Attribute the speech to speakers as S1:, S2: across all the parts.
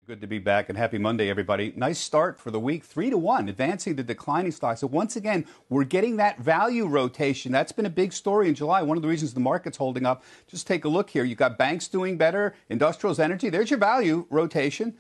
S1: Good to be back, and happy Monday, everybody. Nice start for the week, 3-1, advancing the declining stocks. So once again, we're getting that value rotation. That's been a big story in July. One of the reasons the market's holding up. Just take a look here. You've got banks doing better, industrials, energy. There's your value rotation.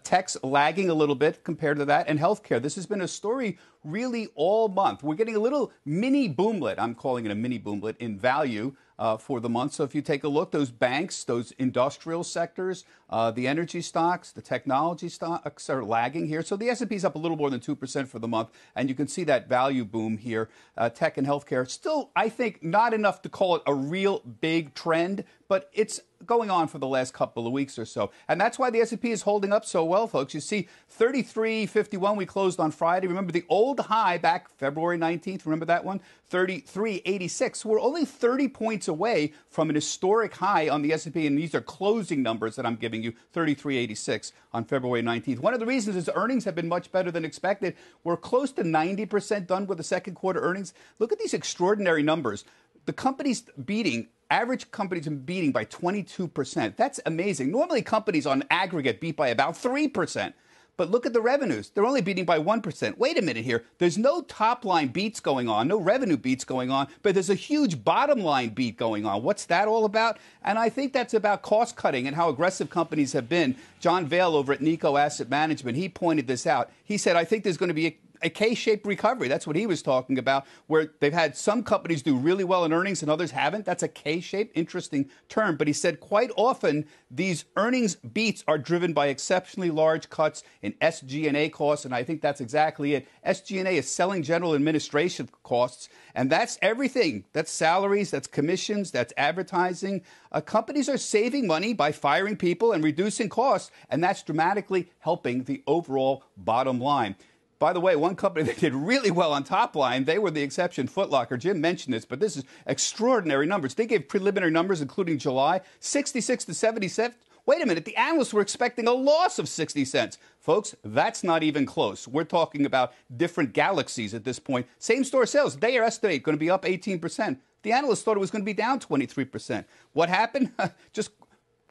S1: Tech's lagging a little bit compared to that, and healthcare. This has been a story really all month. We're getting a little mini boomlet. I'm calling it a mini boomlet in value for the month. So if you take a look, those banks, those industrial sectors, the energy stocks, the technology stocks are lagging here. So the S&P's up a little more than 2% for the month, and you can see that value boom here. Tech and healthcare still, I think, not enough to call it a real big trend, but it's going on for the last couple of weeks or so. And that's why the S&P is holding up so well, folks. You see 33.51 we closed on Friday. Remember the old high back February 19th? Remember that one? 33.86. We're only 30 points away from an historic high on the S&P, and these are closing numbers that I'm giving you, 33.86 on February 19th. One of the reasons is earnings have been much better than expected. We're close to 90% done with the second quarter earnings. Look at these extraordinary numbers. The companies beating average companies are beating by 22%. That's amazing. Normally, companies on aggregate beat by about 3%. But look at the revenues. They're only beating by 1%. Wait a minute here. There's no top line beats going on, no revenue beats going on, but there's a huge bottom line beat going on. What's that all about? And I think that's about cost cutting and how aggressive companies have been. John Vail over at Nico Asset Management, he pointed this out. He said, I think there's going to be a K-shaped recovery. That's what he was talking about, where they've had some companies do really well in earnings and others haven't. That's a K-shaped, interesting term. But he said quite often these earnings beats are driven by exceptionally large cuts in SG&A costs, and I think that's exactly it. SG&A is selling general administration costs, and that's everything. That's salaries, that's commissions, that's advertising. Companies are saving money by firing people and reducing costs, and that's dramatically helping the overall bottom line. By the way, one company that did really well on top line, they were the exception, Foot Locker. Jim mentioned this, but this is extraordinary numbers. They gave preliminary numbers, including July, 66 to 77. Wait a minute, the analysts were expecting a loss of 60 cents. Folks, that's not even close. We're talking about different galaxies at this point. Same store sales, they estimate going to be up 18%. The analysts thought it was going to be down 23%. What happened? Just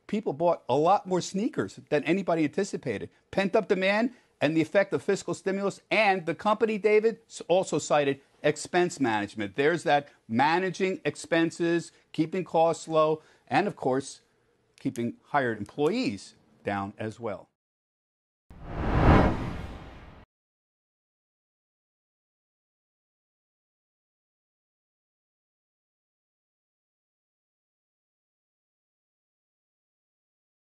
S1: people bought a lot more sneakers than anybody anticipated. Pent-up demand and the effect of fiscal stimulus. And the company, David, also cited expense management. There's that managing expenses, keeping costs low, and, of course, keeping hired employees down as well.